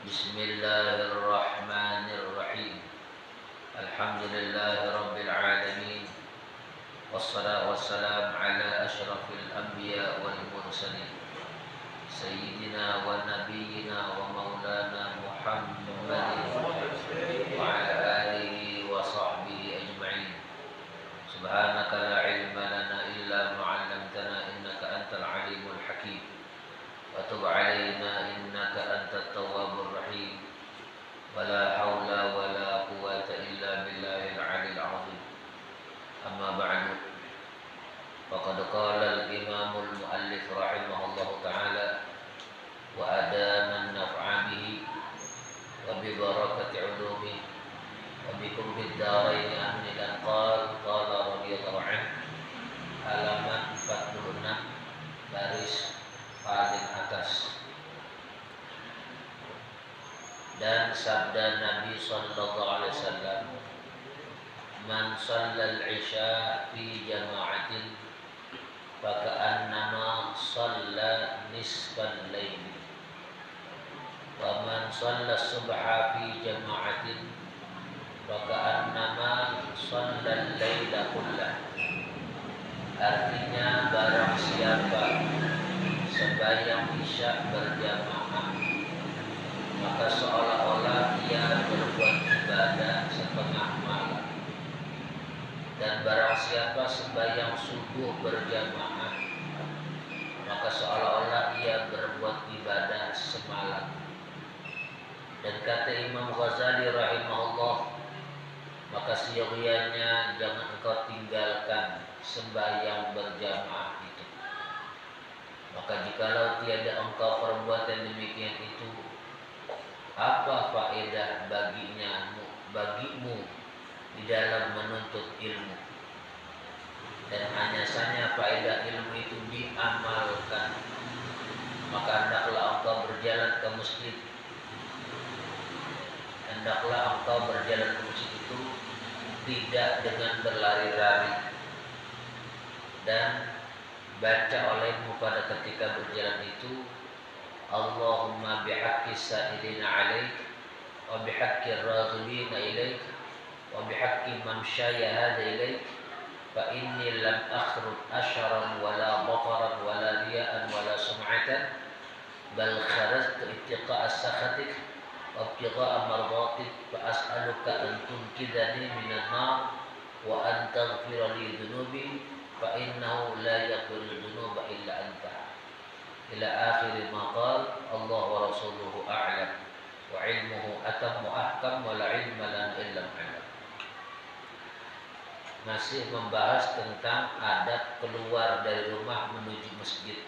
Bismillahirrahmanirrahim. Alhamdulillahi rabbil alamin. Wassalatu wassalamu ala asyrafil anbiya wal mursalin. Sayyidina wa nabiyyina wa maulana Muhammadin wa ala alihi wa sahbihi ajma'in. Subhanaka la ilma lana illa ma 'allamtana innaka antal alimul hakim. Wa tub 'alaina innaka antat tawwabur rahim. Wala haula wala quwwata illa billahil 'aliyyil 'azim. Amma ba'du. Faqad qala al-imamul muallif rahimahullahu ta'ala wa adama an-naf'a bihi wa bi barakati 'ulumihi wa bi qurbi ad-darain amin. Dan qala radhiyallahu anhu, halaman 46 baris paling atas. Dan sabda Nabi sallallahu alaihi wasallam, man shallal isya fi jama'atin faka'annama shalla nisfal lail, wa man shalla subha fi jama'atin faka'annama shallal laila kullah. Artinya, barang siapa sembahyang isya berjamaah, maka seolah-olah ia berbuat ibadah setengah malam. Dan barang siapa sembahyang subuh berjamaah, maka seolah-olah ia berbuat ibadah semalam. Dan kata Imam Ghazali rahimahullah, maka siogianya jangan engkau tinggalkan sembahyang berjamaah itu. Maka jikalau tiada engkau perbuatan demikian itu, apa faedah bagimu di dalam menuntut ilmu? Dan hanya saja faedah ilmu itu diamalkan. Maka hendaklah engkau berjalan ke masjid. Hendaklah engkau berjalan ke masjid itu tidak dengan berlari-lari, dan baca olehmu pada ketika berjalan itu, Allahumma bihaqqi sa'ilina 'alaik wa bihaqqi ar-raghibina ilaik wa bihaqqi man syaya hada ilaik, fa inni lam akhruj asharan wala bataran wala riya'an wala sum'atan, bal kharajtu ittiqa'a sakhatik wa ibtigha'a mardatik, fa as'aluka an tunqidhani minan nar wa an taghfira li dhunubi, fa innahu la yaghfiru dhunuba illa anta. Ila akhir ma qala Allah wa rasuluhu a'lam wa ilmuhu atammu ahkam wa la ilma lana illa ma'alam. Masih membahas tentang adab keluar dari rumah menuju masjid.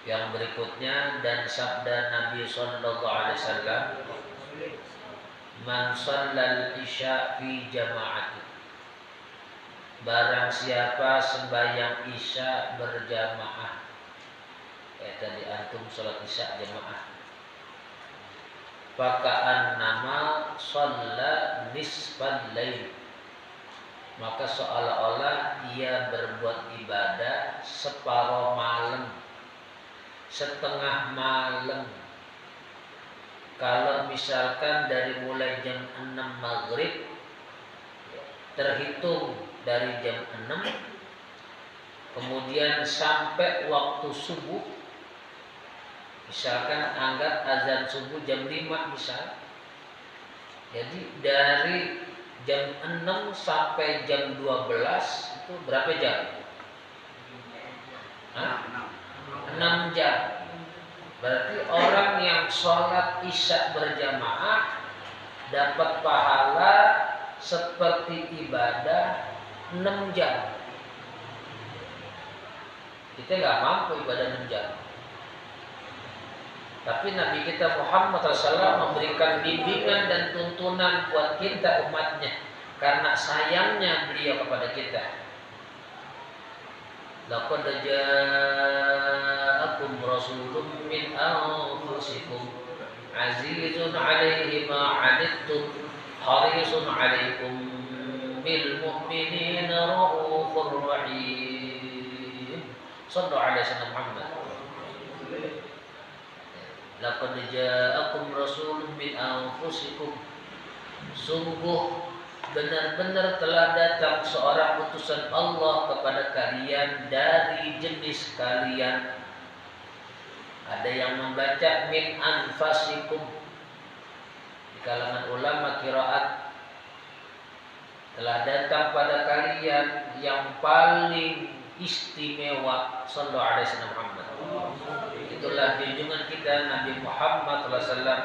Yang berikutnya, dan sabda Nabi sallallahu alaihi wasallam, man shallal isya fi jama'ati, barang siapa sembahyang isya berjamaah. Kayak tadi antum salat isya jamaah, faka'an nama shalla nisfal lail, maka seolah-olah ia berbuat ibadah separuh malam, setengah malam. Kalau misalkan dari mulai jam 6 maghrib, terhitung dari jam 6 kemudian sampai waktu subuh, misalkan anggap azan subuh jam 5 misal, jadi dari jam 6 sampai jam 12 itu berapa jam? 6 jam. Berarti orang yang sholat isya berjamaah dapat pahala seperti ibadah 6 jam. Kita nggak mampu ibadah 6 jam. Tapi Nabi kita Muhammad SAW memberikan bimbingan dan tuntunan buat kita umatnya, karena sayangnya beliau kepada kita. Laqad ja'akum rasulun min anfusikum azizun 'alaihi ma 'anittum harisun 'alaikum bil mu'minina raufur rahim. Sallu 'ala sayyidina Muhammad. Laqad ja'akum rasulun min anfusikum. Sungguh benar-benar telah datang seorang utusan Allah kepada kalian dari jenis kalian. Ada yang membaca min anfasikum. Di kalangan ulama qiraat, telah datang pada kalian yang paling istimewa, sallallahu alaihi wasallam Muhammad. Itulah junjungan kita Nabi Muhammad sallallahu alaihi wasallam.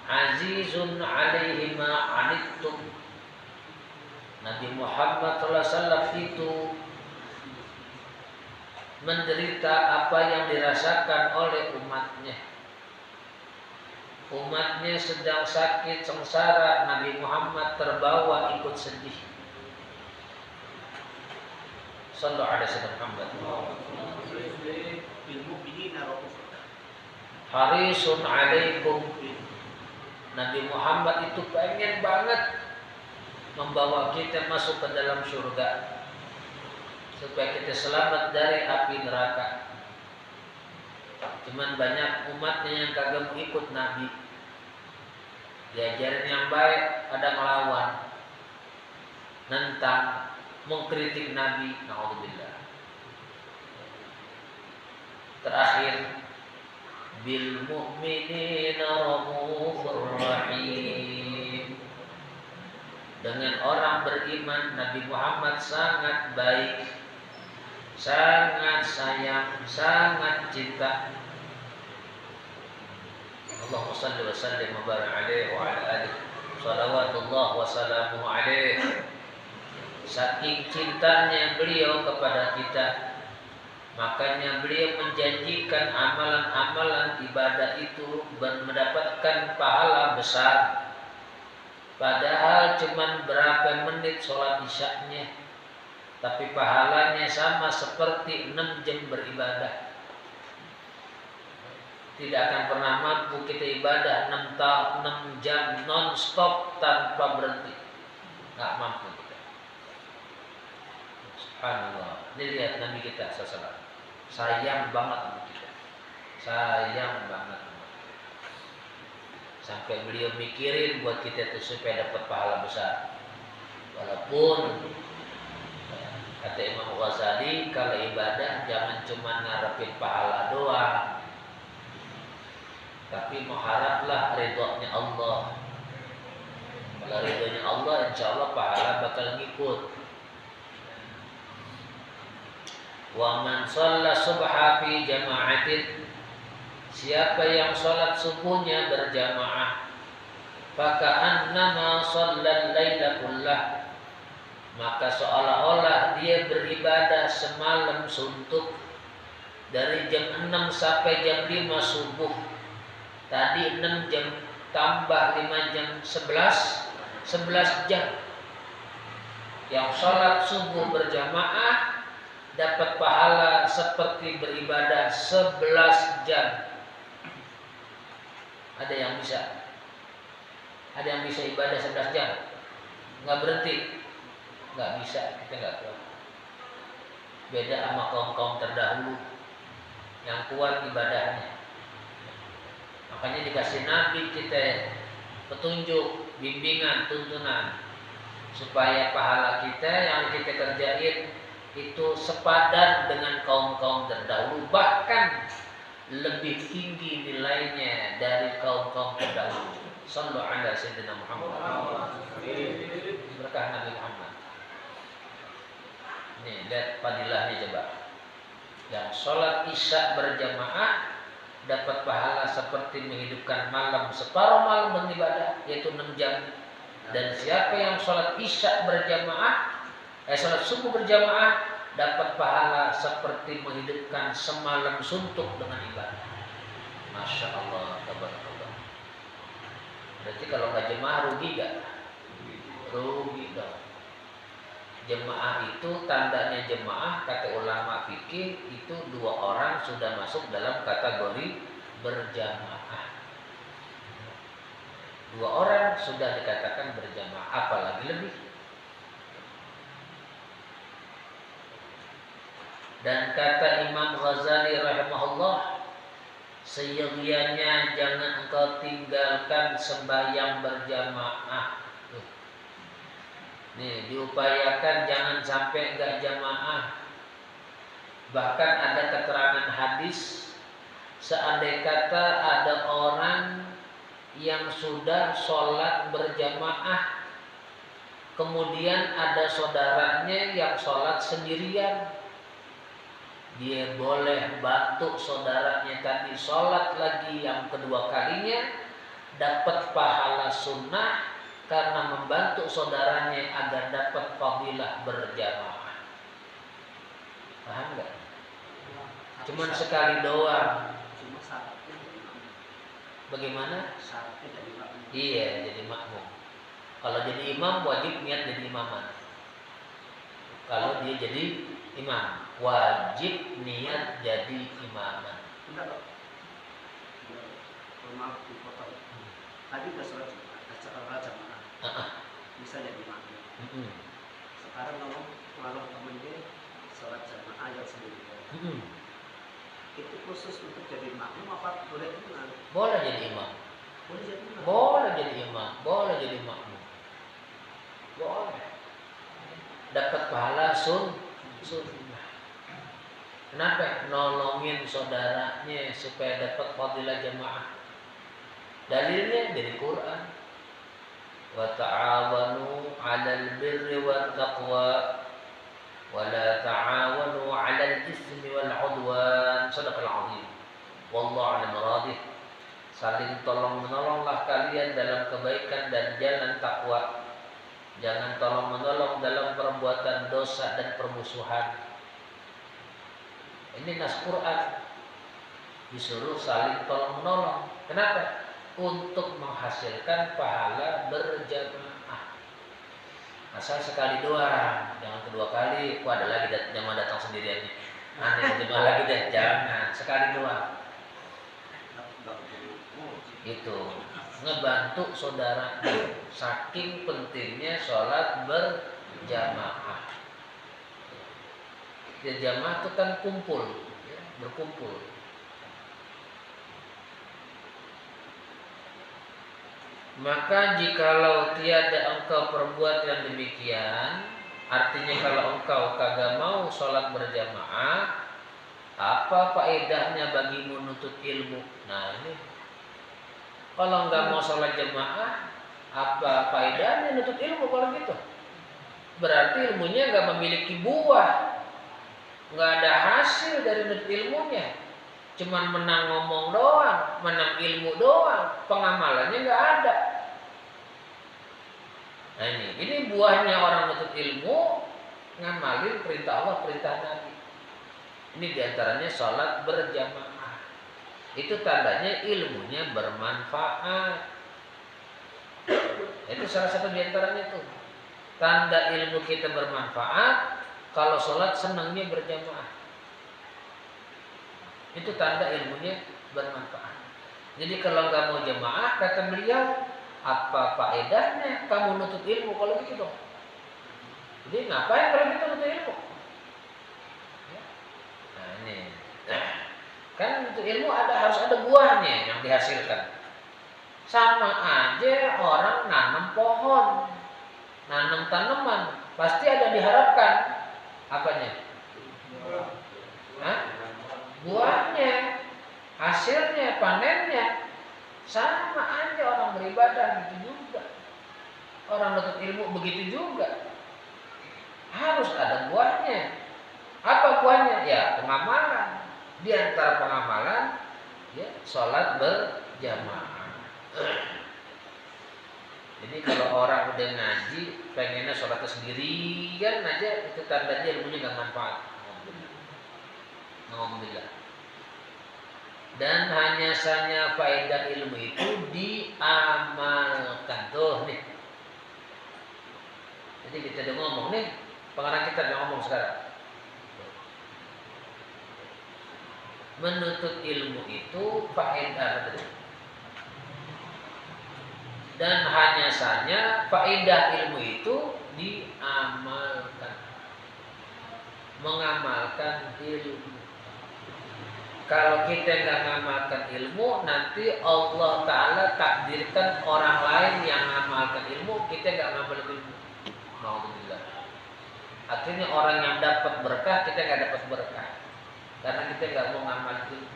Azizun alaihi ma anittum. Nabi Muhammad sallallahu alaihi wasallam itu menderita apa yang dirasakan oleh umatnya. Umatnya sedang sakit sengsara, Nabi Muhammad terbawa ikut sedih. Sallallahu alaihi wasallam Muhammad. Harisun alaikum. Nabi Muhammad itu pengen banget membawa kita masuk ke dalam surga, supaya kita selamat dari api neraka. Cuman banyak umatnya yang kagak mau ikut Nabi. Diajarin yang baik, ada ngelawan, nentang, mengkritik Nabi. Na'udzubillah. Terakhir, bil mu'minina raufur rahim. Dengan orang beriman, Nabi Muhammad sangat baik, sangat sayang, sangat cinta. Allahumma salli wa sallim wa barik alaihi wa ala alihi salawatullah wa salamuhu alaihi. Saking cintanya beliau kepada kita, makanya beliau menjanjikan amalan-amalan ibadah itu mendapatkan pahala besar. Padahal cuman berapa menit sholat isyaknya, tapi pahalanya sama seperti 6 jam beribadah. Tidak akan pernah mampu kita ibadah 6 jam non-stop tanpa berhenti. Nggak mampu kita. Subhanallah. Ini lihat Nabi kita sallallahu. Sayang banget sama kita. Sayang banget. Sampai beliau mikirin buat kita tuh supaya dapat pahala besar. Walaupun kata Imam Ghazali, kalau ibadah jangan cuma ngarepin pahala doang, tapi mengharaplah ridhonya Allah. Kalau ridhonya Allah, insya Allah pahala bakal ngikut. Wa man shalla subha fi jama'atin. Siapa yang sholat subuhnya berjamaah, faka'annama shallal laila kullah, maka seolah-olah dia beribadah semalam suntuk, dari jam 6 sampai jam 5 subuh. Tadi 6 jam tambah 5 jam 11 jam. Yang sholat subuh berjamaah dapat pahala seperti beribadah 11 jam. Ada yang bisa? Ada yang bisa ibadah 11 jam? Nggak berhenti? Nggak bisa, kita nggak kuat. Beda sama kaum-kaum terdahulu yang kuat ibadahnya. Makanya dikasih Nabi kita petunjuk, bimbingan, tuntunan, supaya pahala kita yang kita kerjain itu sepadan dengan kaum-kaum terdahulu, bahkan lebih tinggi nilainya dari kaum-kaum terdahulu. Sallallahu alaihi wasallam Muhammad. Berkah Nabi Muhammad. Nih, lihat fadilahnya coba. Yang sholat isya berjamaah dapat pahala seperti menghidupkan malam, separuh malam beribadah, yaitu 6 jam. Dan siapa yang sholat isya berjamaah, sholat subuh berjamaah, dapat pahala seperti menghidupkan semalam suntuk dengan ibadah. Masya Allah, tabarakallah. Berarti kalau nggak jemaah rugi gak? Rugi dong. Jemaah itu tandanya jemaah, kata ulama fikih itu 2 orang sudah masuk dalam kategori berjamaah. 2 orang sudah dikatakan berjamaah, apalagi lebih. Dan kata Imam Ghazali rahimahullah, Seyogianya jangan engkau tinggalkan sembahyang berjamaah. Nih, diupayakan jangan sampai enggak jamaah. Bahkan ada keterangan hadis, seandai kata ada orang yang sudah sholat berjamaah, kemudian ada saudaranya yang sholat sendirian, dia boleh bantu saudaranya tadi sholat lagi yang kedua kalinya, dapat pahala sunnah karena membantu saudaranya agar dapat fadilah berjamaah. Paham nggak? Cuman sekali doang. Bagaimana? Iya, jadi makmum. Kalau jadi imam wajib niat jadi imaman. Kalau dia jadi imam, wajib niat jadi imaman. Maaf dipotong. Tadi udah sholat jamaah. Bisa jadi makmum. Sekarang kalau temen dia sholat jamaah yang sendiri. Itu khusus untuk jadi makmum apa boleh imam? Boleh jadi imam. Boleh jadi imam. Boleh jadi imam, boleh jadi makmum. Boleh. Dapat pahala sunnah. Kenapa? Nolongin saudaranya supaya dapat fadilah jamaah. Dalilnya dari Quran. Wa ta'awanu 'alal birri wat taqwa wa la ta'awanu 'alal itsmi wal 'udwan. Shadaqal 'azim. Wallahu a'lam radih. Saling tolong-menolonglah kalian dalam kebaikan dan jalan takwa. Jangan tolong-menolong dalam perbuatan dosa dan permusuhan. Ini nas Quran. Disuruh saling tolong-menolong. Kenapa? Untuk menghasilkan pahala berjamaah. Asal sekali doang, jangan kedua kali. Wah, ada lagi jamaah datang sendirian nih. Aneh jamaah lagi deh, jangan. Sekali doang. Itu ngebantu saudara. Saking pentingnya sholat berjamaah. Ya, jamaah itu kan kumpul, ya, berkumpul. Maka jikalau tiada engkau perbuat yang demikian, artinya kalau engkau kagak mau sholat berjamaah, apa faedahnya bagimu menuntut ilmu? Nah ini, kalau nggak mau sholat jamaah, apa faedahnya menuntut ilmu kalau gitu? Berarti ilmunya nggak memiliki buah, nggak ada hasil dari menuntut ilmunya. Cuman menang ngomong doang, menang ilmu doang, pengamalannya nggak ada. Nah ini buahnya orang menuntut ilmu, ngamalin perintah Allah, perintah Nabi. Ini diantaranya sholat berjamaah. Itu tandanya ilmunya bermanfaat. Itu salah satu diantaranya tuh. Tanda ilmu kita bermanfaat kalau sholat senangnya berjamaah. Itu tanda ilmunya bermanfaat. Jadi kalau nggak mau jamaah, kata beliau, apa faedahnya kamu nuntut ilmu kalau begitu? Jadi ngapain kalau gitu nuntut ilmu? Nah ini, kan nuntut ilmu harus ada buahnya yang dihasilkan. Sama aja orang nanam pohon, nanam tanaman, pasti ada diharapkan apanya? Hah? Buahnya, hasilnya, panennya. Sama aja orang beribadah gitu juga. Orang menuntut ilmu begitu juga. Harus ada buahnya. Apa buahnya? Ya pengamalan. Di antara pengamalan, ya sholat berjamaah. Jadi kalau orang udah ngaji, pengennya sholatnya sendirian aja, itu tandanya ilmunya nggak manfaat. Alhamdulillah. Dan hanya saja faedah ilmu itu diamalkan. Tuh nih. Jadi kita udah ngomong nih, pengarang kita udah ngomong sekarang. Menuntut ilmu itu faedah tadi. Dan hanya saja faedah ilmu itu diamalkan. Mengamalkan ilmu. Kalau kita nggak ngamalkan ilmu, nanti Allah Ta'ala takdirkan orang lain yang ngamalkan ilmu, kita nggak ngamalkan ilmu. Alhamdulillah. Akhirnya orang yang dapat berkah, kita nggak dapat berkah. Karena kita nggak mau ngamal ilmu.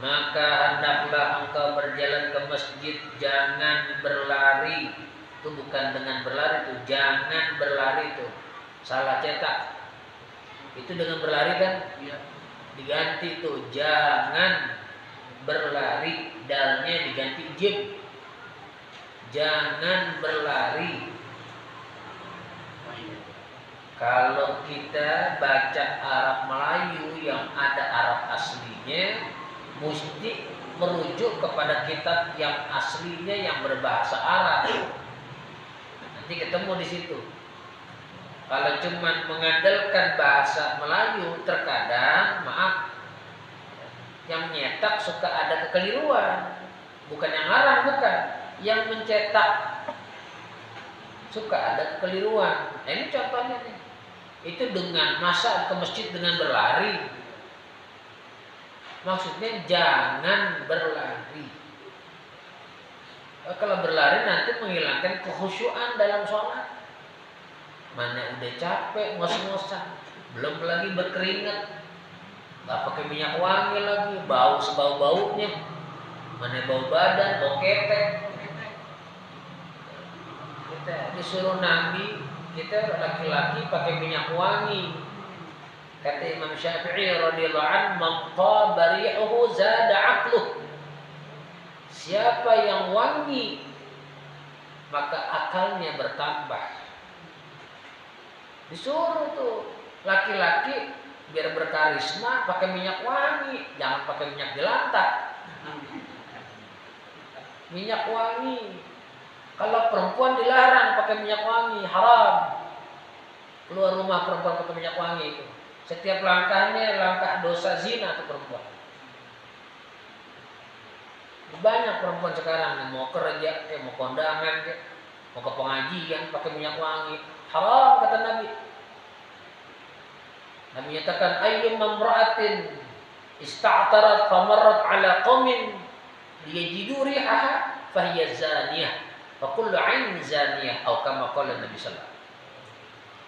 Maka hendaklah engkau berjalan ke masjid, jangan berlari. Itu bukan dengan berlari, itu jangan berlari itu. Salah cetak. Itu dengan berlari kan? Iya. Diganti tuh, jangan berlari, dalnya diganti jim. Jangan berlari. Kalau kita baca Arab Melayu yang ada Arab aslinya, mesti merujuk kepada kitab yang aslinya yang berbahasa Arab. Nanti ketemu di situ. Kalau cuma mengandalkan bahasa Melayu, terkadang maaf, yang nyetak suka ada kekeliruan. Bukan yang ngarang, bukan. Yang mencetak suka ada kekeliruan. Nah, ini contohnya nih. Itu dengan masa ke masjid dengan berlari. Maksudnya jangan berlari. Kalau berlari nanti menghilangkan kekhusyuan dalam sholat. Mana udah capek, ngos-ngosan, belum lagi berkeringat, nggak pakai minyak wangi lagi, bau sebau-baunya, mana bau badan, bau ketek. Kita disuruh Nabi, kita laki-laki pakai minyak wangi. Kata Imam Syafi'i radhiyallahu anhu, "Man qaba rihuhu zada 'aqluh." Siapa yang wangi, maka akalnya bertambah. Disuruh tuh laki-laki biar berkarisma pakai minyak wangi, jangan pakai minyak jelantah. Minyak wangi. Kalau perempuan dilarang pakai minyak wangi, haram. Keluar rumah perempuan pakai minyak wangi itu. Setiap langkahnya langkah dosa zina tuh perempuan. Banyak perempuan sekarang mau kerja, mau kondangan, mau ke pengajian pakai minyak wangi. Haram kata Nabi. Nabi nyatakan ayyum mamra'atin ista'tarat famarrat ala qaumin liyajidu rihaha fahiya zaniyah fa kullu 'ain zaniyah atau kama qala Nabi sallallahu alaihi wasallam.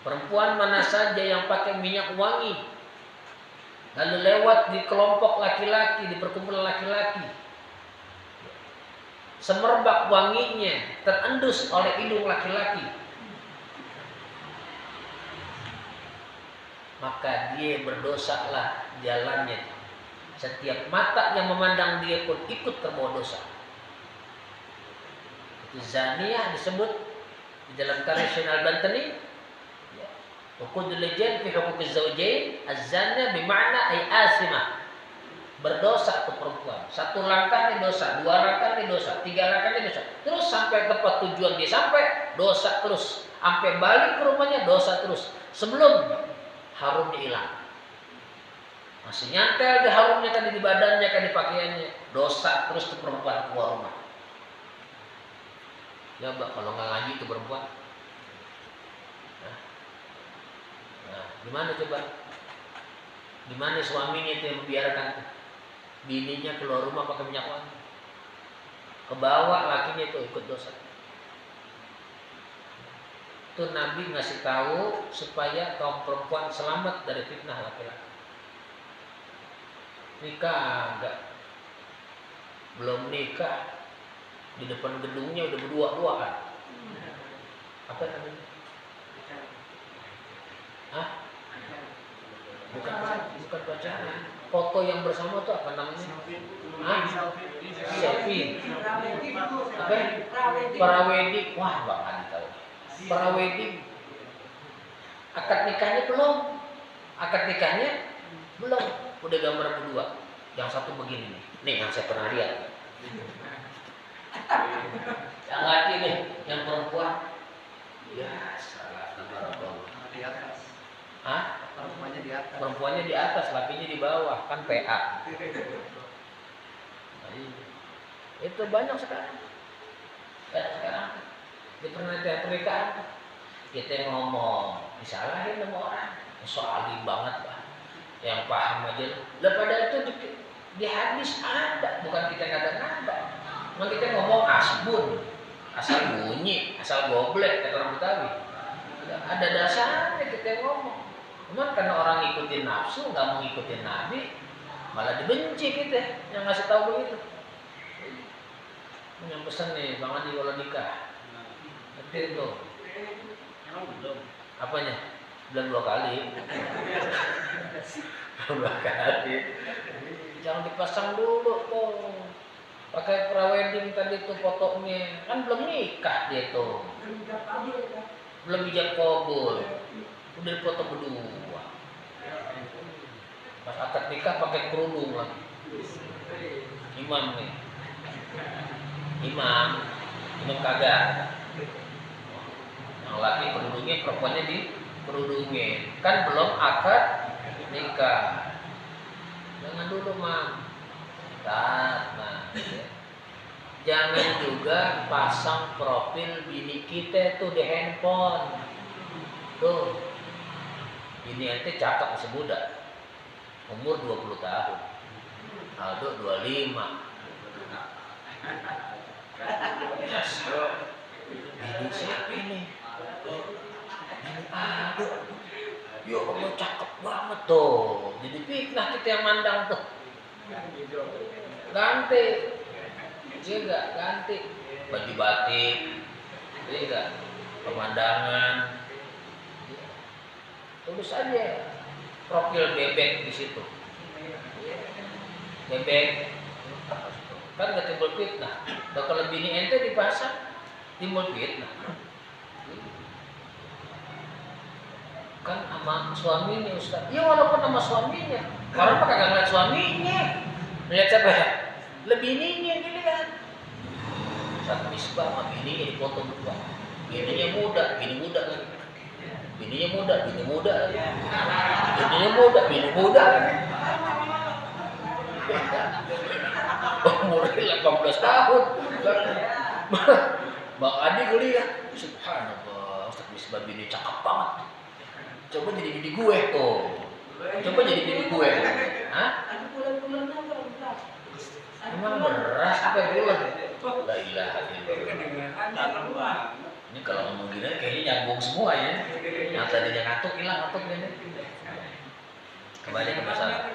Perempuan mana saja yang pakai minyak wangi lalu lewat di kelompok laki-laki, di perkumpulan laki-laki, semerbak wanginya terendus oleh hidung laki-laki, maka dia berdosalah jalannya. Setiap mata yang memandang dia pun ikut terbawa dosa. Itu zaniyah disebut di dalam karya Syekh Al-Bantani. Hukumul jan fi huquqiz zawjain, az-zaniyah bermakna ay asimah. Berdosa itu perempuan. Satu langkah ini dosa, dua langkah ini dosa, tiga langkah ini dosa. Terus sampai tempat tujuan dia sampai dosa terus. Sampai balik ke rumahnya dosa terus. Sebelum harumnya hilang, masih nyantel di harumnya kan di badannya kan di pakaiannya, dosa terus tuh perempuan keluar rumah. Ya mbak, kalau nggak ngaji itu perempuan, nah gimana coba? Gimana suaminya itu yang membiarkan bininya keluar rumah pakai minyak wangi, kebawa lakinya itu ikut dosa. Itu Nabi ngasih tahu supaya kaum perempuan selamat dari fitnah laki-laki. Nikah enggak, belum nikah di depan gedungnya udah berdua-duaan. Apa namanya? Hah? Bukan pacaran. Foto yang bersama tuh apa namanya? Hah? Selfie. Apa? Prawedding. Wah, Bang Adi tahu. Prawedding. Akad nikahnya belum. Akad nikahnya belum. Udah gambar berdua. Yang satu begini nih. Nih yang saya pernah lihat. Yang laki nih, yang perempuan. Ya, salah gambar di atas. Hah? Perempuannya di atas. Perempuannya di atas, lakinya di bawah, kan PA. Itu banyak sekarang. Banyak sekarang. Di pernikahan kita ngomong disalahin sama orang. So alim banget Pak. Yang paham aja. Lah pada itu di hadis ada, bukan kita ngada-ngada. Cuma kita ngomong asbun, asal bunyi, asal goblek kata orang Betawi. Ada dasarnya kita ngomong. Cuman karena orang ngikutin nafsu, nggak mau ngikutin Nabi, malah dibenci kita yang ngasih tahu begitu. Yang pesan nih, Bang Andi kalau nikah, ngerti itu? Emang belum. Apanya? Belum 2 kali. 2 kali. Jangan dipasang dulu tuh. Pakai prawedding tadi tuh fotonya, kan belum nikah dia tuh. Belum ijab kabul. Udah foto berdua. Pas akad nikah pakai kerudung lagi. Imam nih. Imam kagak. Yang laki kerudungnya, perempuannya di kerudungin. Kan belum akad nikah. Jangan dulu Mam. Nah, jangan juga pasang profil bini kita tuh di handphone. Tuh. Bini ente cakep masih muda. Umur 20 tahun. Aldo 25. Bini siapa ini? Bini Aldo. Ya Allah cakep banget tuh. Jadi fitnah kita yang mandang tuh. Ganti. Dia enggak ganti. Baju batik. Dia enggak. Pemandangan. Tulis aja profil bebek di situ. Bebek. Kan enggak timbul fitnah. Dan kalau bini ente dipasang timbul fitnah. Kan sama suaminya Ustaz. Ya walaupun sama suaminya. Orang pakai kagak ngeliat suaminya. Lihat siapa ya? Lebih ininya dilihat. Ustaz Misbah sama bininya di foto berdua. Bininya muda lagi. Bininya muda. Bininya muda. Umurnya 18 tahun. Bang Adi kuliah. Subhanallah, Ustaz Misbah bini cakep banget. Coba jadi bini gue tuh. Hah? Emang beras apa bulan? La ilaha illallah. Ini kalau ngomong gini kayaknya nyambung semua ya. Yang tadinya ngantuk hilang ngantuk ini. Kembali ke masalah.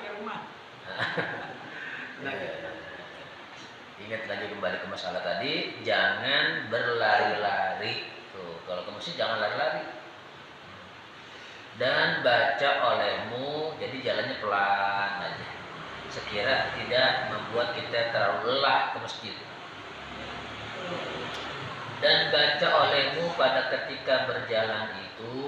Ingat lagi kembali ke masalah tadi, jangan berlari-lari. Tuh, kalau ke masjid jangan lari-lari. Dan baca olehmu, jadi jalannya pelan aja. Sekira tidak membuat kita terlalu lelah ke masjid. Dan baca olehmu pada ketika berjalan itu,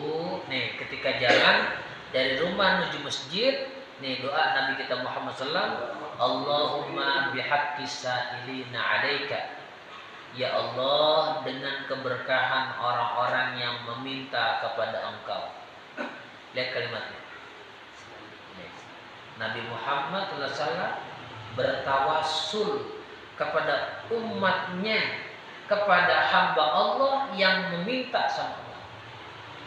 nih ketika jalan dari rumah menuju masjid, nih doa Nabi kita Muhammad SAW, Allahumma bihaqqis sa'ilina 'alaika. Ya Allah, dengan keberkahan orang-orang yang meminta kepada Engkau. Lihat kalimatnya. Nabi Muhammad SAW bertawassul kepada umatnya, kepada hamba Allah yang meminta sama Allah.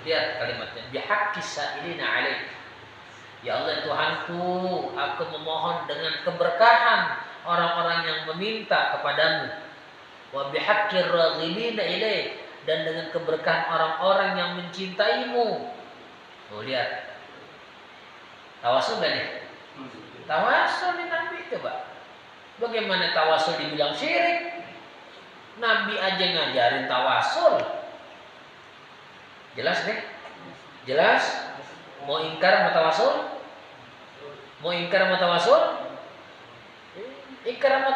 Lihat kalimatnya. Bihaqqis sa'ilina 'alaik. Ya Allah Tuhanku, aku memohon dengan keberkahan orang-orang yang meminta kepadamu. Wa bihaqqir raghibina ilaik, dan dengan keberkahan orang-orang yang mencintaimu. Tuh lihat. Tawasul gak nih? Tawasul nih Nabi, coba. Bagaimana tawasul dibilang syirik? Nabi aja ngajarin tawasul. Jelas deh? Jelas? Mau ingkar sama tawasul? Ingkar sama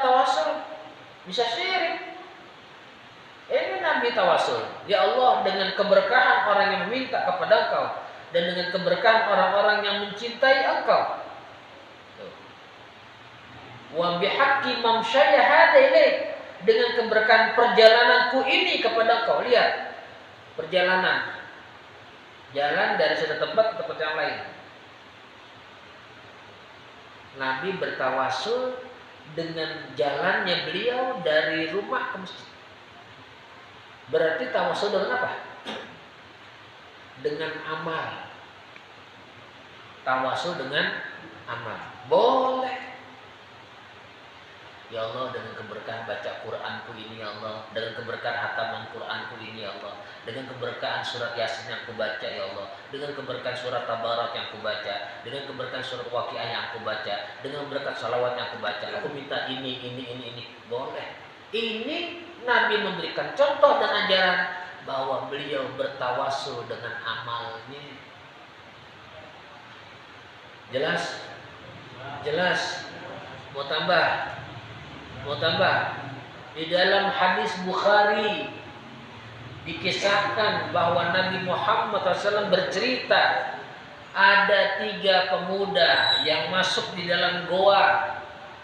tawasul bisa syirik. Ini Nabi tawasul. Ya Allah, dengan keberkahan orang yang meminta kepada Engkau, dan dengan keberkahan orang-orang yang mencintai Engkau. Wa bihaqqi mamsyaya hada ilaik, dengan keberkahan perjalananku ini kepada Engkau. Lihat, perjalanan, jalan dari satu tempat ke tempat yang lain. Nabi bertawasul dengan jalannya beliau dari rumah ke masjid. Berarti tawasul dengan apa? dengan amal. Tawasul dengan amal. Boleh. Ya Allah, dengan keberkahan baca Quranku ini ya Allah, dengan keberkahan hataman Quranku ini ya Allah, dengan keberkahan surat Yasin yang aku baca ya Allah, dengan keberkahan surat Tabarak yang aku baca, dengan keberkahan surat Waqiah yang aku baca, dengan berkat salawat yang aku baca, aku minta ini. Boleh. Ini Nabi memberikan contoh dan ajaran bahwa beliau bertawasul dengan amalnya. Jelas? Jelas? Mau tambah? Di dalam hadis Bukhari dikisahkan bahwa Nabi Muhammad SAW bercerita ada 3 pemuda yang masuk di dalam goa,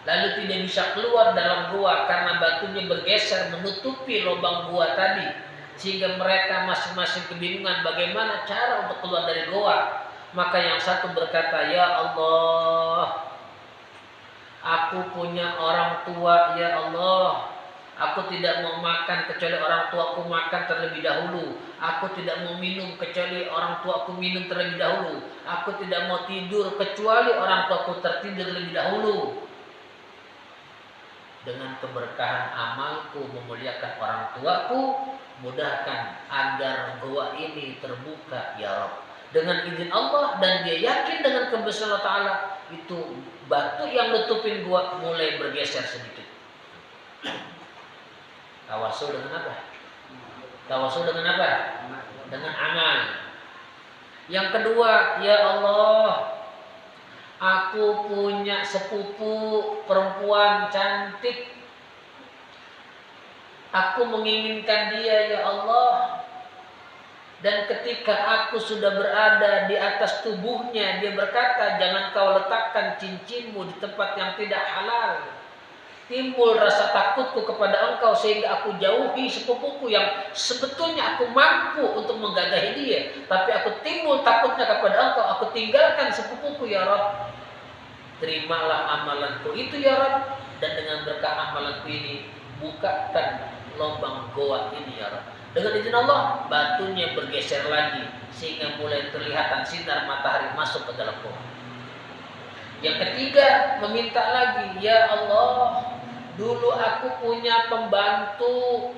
lalu tidak bisa keluar dalam goa karena batunya bergeser menutupi lubang goa tadi, sehingga mereka masing-masing kebingungan bagaimana cara untuk keluar dari goa. Maka yang satu berkata, ya Allah, aku punya orang tua ya Allah. Aku tidak mau makan kecuali orang tuaku makan terlebih dahulu. Aku tidak mau minum kecuali orang tuaku minum terlebih dahulu. Aku tidak mau tidur kecuali orang tuaku tertidur terlebih dahulu. Dengan keberkahan amalku memuliakan orang tuaku, mudahkan agar gua ini terbuka ya Rabb. Dengan izin Allah, dan dia yakin dengan kebesaran Allah Ta'ala, itu batu yang nutupin gua mulai bergeser sedikit. Tawasul dengan apa? Tawasul dengan apa? Dengan amal. Yang kedua, ya Allah, aku punya sepupu perempuan cantik. Aku menginginkan dia ya Allah. Dan ketika aku sudah berada di atas tubuhnya, dia berkata, jangan kau letakkan cincinmu di tempat yang tidak halal. Timbul rasa takutku kepada engkau sehingga aku jauhi sepupuku yang sebetulnya aku mampu untuk menggagahi dia. Tapi aku timbul takutnya kepada engkau, aku tinggalkan sepupuku ya Rabb. Terimalah amalanku itu ya Rabb. Dan dengan berkah amalanku ini, bukakan lubang goa ini ya Rabb. Dengan izin Allah, batunya bergeser lagi sehingga mulai terlihat sinar matahari masuk ke dalam goa. Yang ketiga, meminta lagi, ya Allah, dulu aku punya pembantu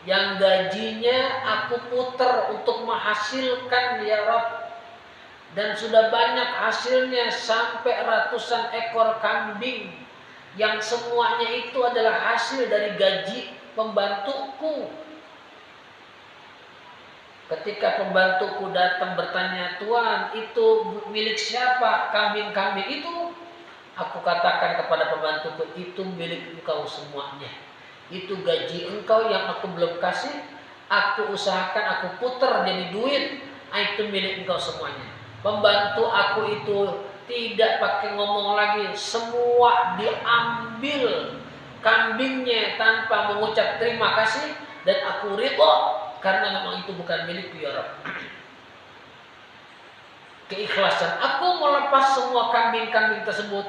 yang gajinya aku puter untuk menghasilkan ya Rabb, dan sudah banyak hasilnya sampai ratusan ekor kambing yang semuanya itu adalah hasil dari gaji pembantuku. Ketika pembantuku datang bertanya, Tuan, itu milik siapa kambing-kambing itu? Aku katakan kepada pembantuku, itu milik engkau semuanya. Itu gaji engkau yang aku belum kasih. Aku usahakan, aku putar jadi duit. Itu milik engkau semuanya. Pembantu aku itu tidak pakai ngomong lagi. Semua diambil kambingnya tanpa mengucap terima kasih. Dan aku ridho. Karena memang itu bukan milikku ya Rabb. Keikhlasan aku melepas semua kambing-kambing tersebut.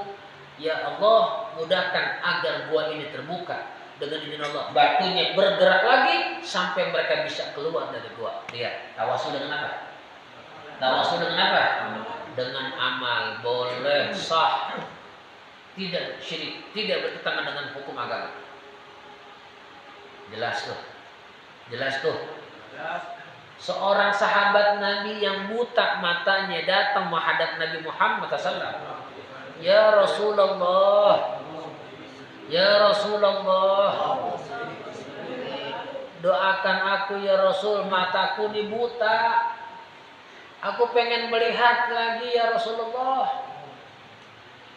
Ya Allah, mudahkan agar gua ini terbuka. Dengan izin Allah, batunya bergerak lagi sampai mereka bisa keluar dari gua. Lihat, tawasul dengan apa? Tawasul dengan apa? Dengan amal. Boleh, sah. Tidak syirik, tidak bertentangan dengan hukum agama. Jelas tuh. Jelas tuh. Seorang sahabat Nabi yang buta matanya datang menghadap Nabi Muhammad SAW. Ya Rasulullah, ya Rasulullah, doakan aku ya Rasul, mataku ini buta. Aku pengen melihat lagi ya Rasulullah.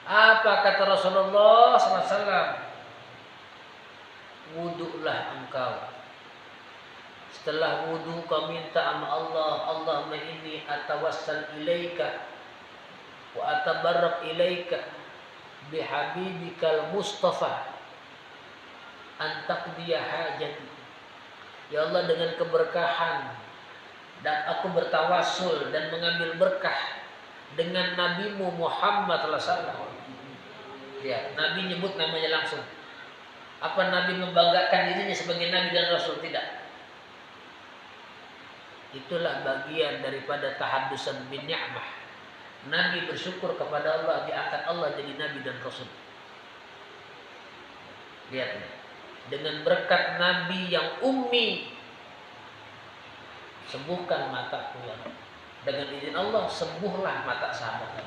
Apa kata Rasulullah SAW? Wuduklah engkau. Setelah wudu kau minta sama Allah, Allahumma inni atawassal ilaika wa atabarrak ilaika bihabibikal Mustafa an taqdiya hajati. Ya Allah, dengan keberkahan dan aku bertawasul dan mengambil berkah dengan Nabimu Muhammad SAW. Ya, Nabi nyebut namanya langsung. Apa Nabi membanggakan dirinya sebagai Nabi dan Rasul? Tidak. Itulah bagian daripada tahaddusan bin ni'mah. Nabi bersyukur kepada Allah, diangkat Allah jadi nabi dan rasul. Lihat nih. Dengan berkat nabi yang ummi, sembuhkan mataku ya. Dengan izin Allah, sembuhlah mata sahabat.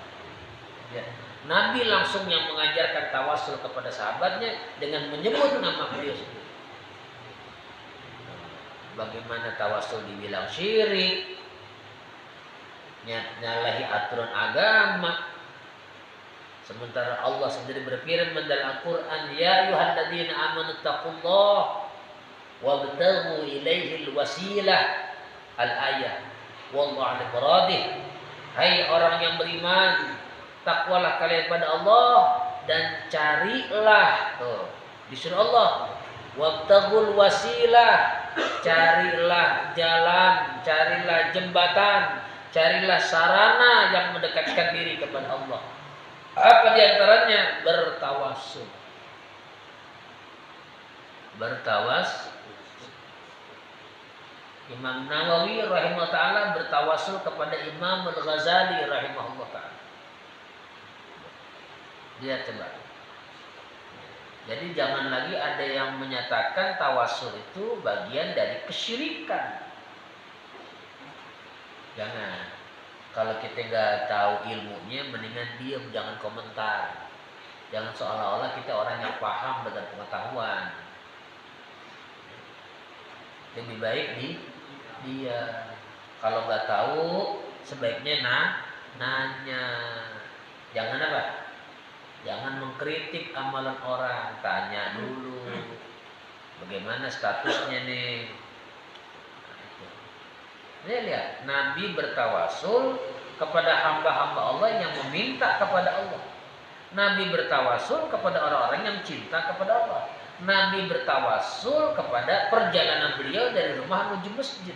Ya. Nabi langsung yang mengajarkan tawasul kepada sahabatnya dengan menyebut nama beliau sendiri. Bagaimana tawasul dibilang syirik, nyalahi aturan agama, sementara Allah sendiri berfirman dalam Al-Quran, ya ayyuhalladzina amanu taqullaha wabtaghu ilaihi alwasilah, al-ayah wallahu ala muradih. Hai orang yang beriman, takwalah kalian pada Allah dan carilah, disuruh Allah, wabtaghul wasilah, carilah jalan, carilah jembatan, carilah sarana yang mendekatkan diri kepada Allah. Apa diantaranya? Bertawasul. Imam Nawawi rahimahullah ta'ala bertawasul kepada Imam Al-Ghazali rahimahullah ta'ala. Lihat coba. Jadi jangan lagi ada yang menyatakan tawasul itu bagian dari kesyirikan. Jangan. Kalau kita nggak tahu ilmunya, mendingan diam, jangan komentar. Jangan seolah-olah kita orang yang paham dengan pengetahuan. Lebih baik dia. Kalau nggak tahu, sebaiknya nanya. Jangan apa? Jangan mengkritik amalan orang. Tanya dulu, bagaimana statusnya nih. Lihat, Nabi bertawasul kepada hamba-hamba Allah yang meminta kepada Allah. Nabi bertawasul kepada orang-orang yang cinta kepada Allah. Nabi bertawasul kepada perjalanan beliau dari rumah menuju masjid.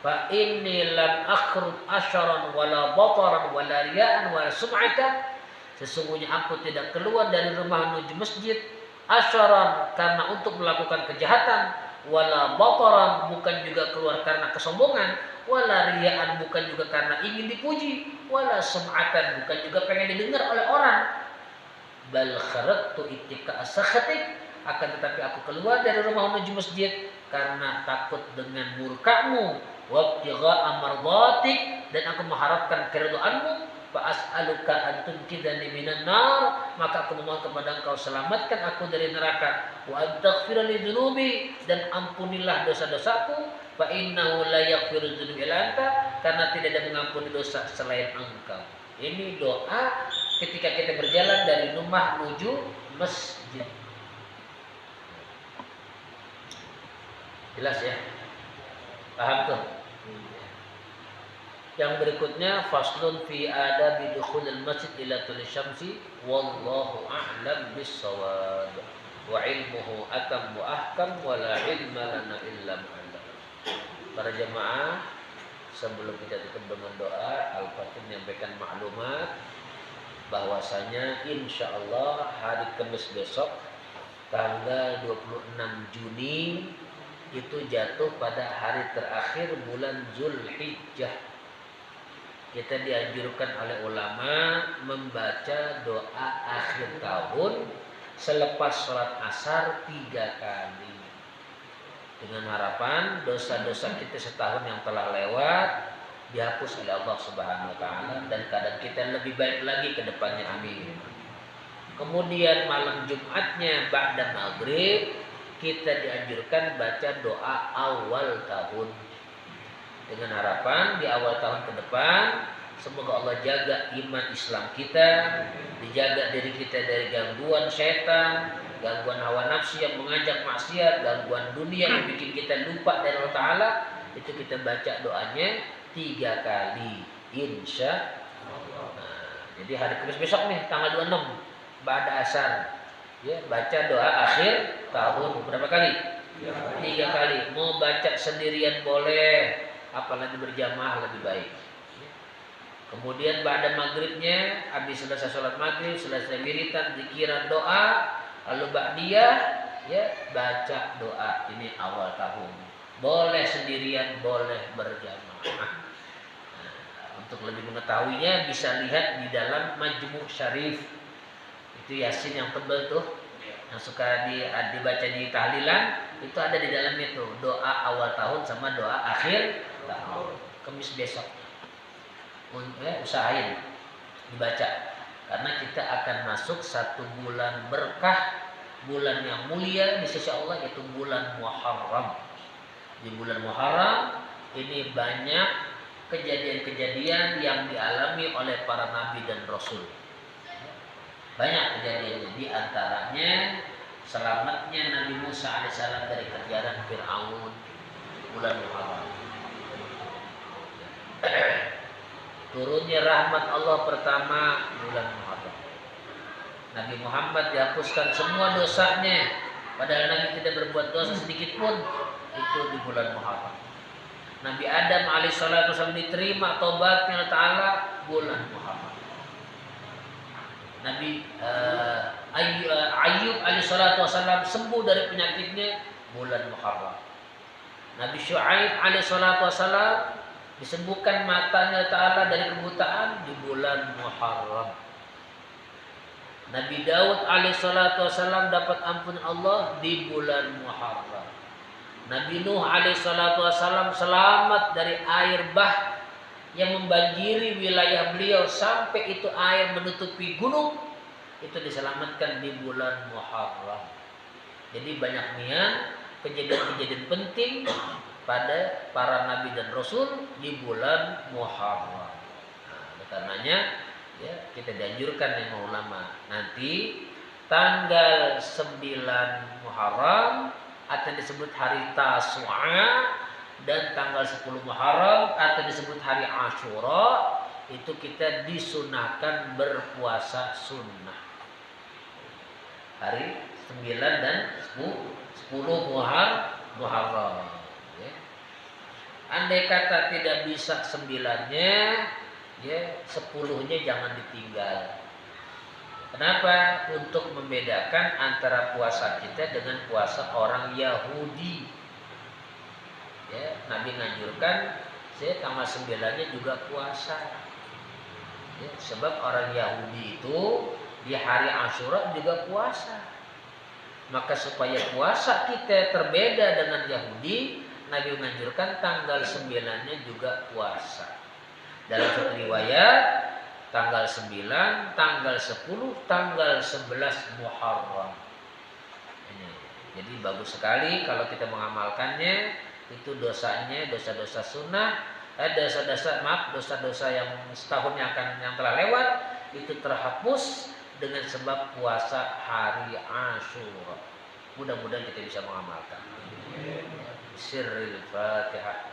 Fa inni lam akhruj asharan wala bataran wala riya'an wala sum'atan. Sesungguhnya aku tidak keluar dari rumah menuju masjid asharan karena untuk melakukan kejahatan, wala bataran bukan juga keluar karena kesombongan, wala riya'an bukan juga karena ingin dipuji, wala sum'atan bukan juga pengen didengar oleh orang. Bal kharajtu ittiqa sakhatik, akan tetapi aku keluar dari rumah menuju masjid karena takut dengan murkamu, wabtigha mardatik, dan aku mengharapkan keridhaanmu. Fa as'aluka an tunqidhani minan nar, maka aku memohon kepada Engkau selamatkan aku dari neraka. Wa antaghfira li dzunubi, dan ampunilah dosa-dosaku. Fa innahu la yaghfiru dzunuba illa anta, karena tidak ada mengampuni dosa selain Engkau. Ini doa ketika kita berjalan dari rumah menuju masjid. Jelas ya? Paham tuh? Yang berikutnya, faslun fi adabi dukhulil masjid ila tuli syamsi wallahu a'lam bis-shawab wa ilmuhu atam wa ahkam wa la ilma lana illa ma'allam. Para jemaah, sebelum kita tutup dengan doa, Al-Fatih menyampaikan maklumat bahwasanya insyaallah hari Kamis besok tanggal 26 Juni itu jatuh pada hari terakhir bulan Zulhijjah. Kita dianjurkan oleh ulama membaca doa akhir tahun selepas sholat asar 3 kali, dengan harapan dosa-dosa kita setahun yang telah lewat dihapus oleh Allah Subhanahu wa taala dan keadaan kita lebih baik lagi ke depannya, amin. Kemudian malam Jumatnya ba'da maghrib kita dianjurkan baca doa awal tahun, dengan harapan di awal tahun ke depan semoga Allah jaga iman Islam kita, dijaga diri kita dari gangguan setan, gangguan hawa nafsu yang mengajak maksiat, gangguan dunia yang bikin kita lupa dari Allah Ta'ala. Itu kita baca doanya 3 kali insya Allah. Jadi hari Kamis besok nih tanggal 26 ba'da asar ya, baca doa akhir tahun berapa kali? 3 kali. Mau baca sendirian boleh, apalagi berjamaah lebih baik. Kemudian ba'da maghribnya, habis selesai sholat maghrib, selesai wiritan, zikiran, doa, lalu ba'diyah ya baca doa ini awal tahun. boleh sendirian, boleh berjamaah. Untuk lebih mengetahuinya bisa lihat di dalam Majmu' Syarif. Itu Yasin yang tebal tuh, yang suka dibaca di tahlilan, itu ada di dalamnya tuh doa awal tahun sama doa akhir tahun. Kamis besok usahain dibaca, karena kita akan masuk satu bulan berkah, bulan yang mulia di sisi Allah, yaitu bulan Muharram. Di bulan Muharram ini banyak kejadian-kejadian yang dialami oleh para nabi dan rasul. Banyak kejadiannya, di antaranya selamatnya Nabi Musa alaihissalam dari kejaran Fir'aun, bulan Muharram. Turunnya rahmat Allah pertama, bulan Muharram. Nabi Muhammad dihapuskan semua dosanya, padahal Nabi tidak berbuat dosa sedikit pun, itu di bulan Muharram. Nabi Adam alaihissalam diterima taubatnya Allah Ta'ala, bulan Muharram. Nabi Ayyub alaihissalam sembuh dari penyakitnya, bulan Muharram. Nabi Syuaib alaihissalam disembuhkan matanya Ta'ala dari kebutaan, di bulan Muharram. Nabi Daud alaihissalam dapat ampun Allah di bulan Muharram. Nabi Nuh alaihissalam selamat dari air bah yang membanjiri wilayah beliau sampai itu air menutupi gunung, itu diselamatkan di bulan Muharram. Jadi banyak kejadian-kejadian penting pada para nabi dan rasul di bulan Muharram. Nah, karenanya ya, kita dianjurkan oleh ulama nanti tanggal 9 Muharram akan disebut hari Tasu'a, dan tanggal 10 Muharram akan disebut hari Asyura. Itu kita disunahkan berpuasa sunnah. Hari 9 dan 10 Muharram. Ya. Andai kata tidak bisa 9-nya, ya 10-nya jangan ditinggal. Kenapa? Untuk membedakan antara puasa kita dengan puasa orang Yahudi. Ya, Nabi menganjurkan tanggal 9-nya juga puasa. Ya, sebab orang Yahudi itu di hari Asyura juga puasa. Maka supaya puasa kita terbeda dengan Yahudi, Nabi menganjurkan tanggal 9-nya juga puasa. Dalam satu riwayat tanggal 9, tanggal 10, tanggal 11 Muharram. Ini. Jadi bagus sekali kalau kita mengamalkannya. Itu dosanya, dosa-dosa sunnah, dosa-dosa yang setahun yang telah lewat itu terhapus dengan sebab puasa hari Asyura. Mudah-mudahan kita bisa mengamalkan. Sirril Fatihah.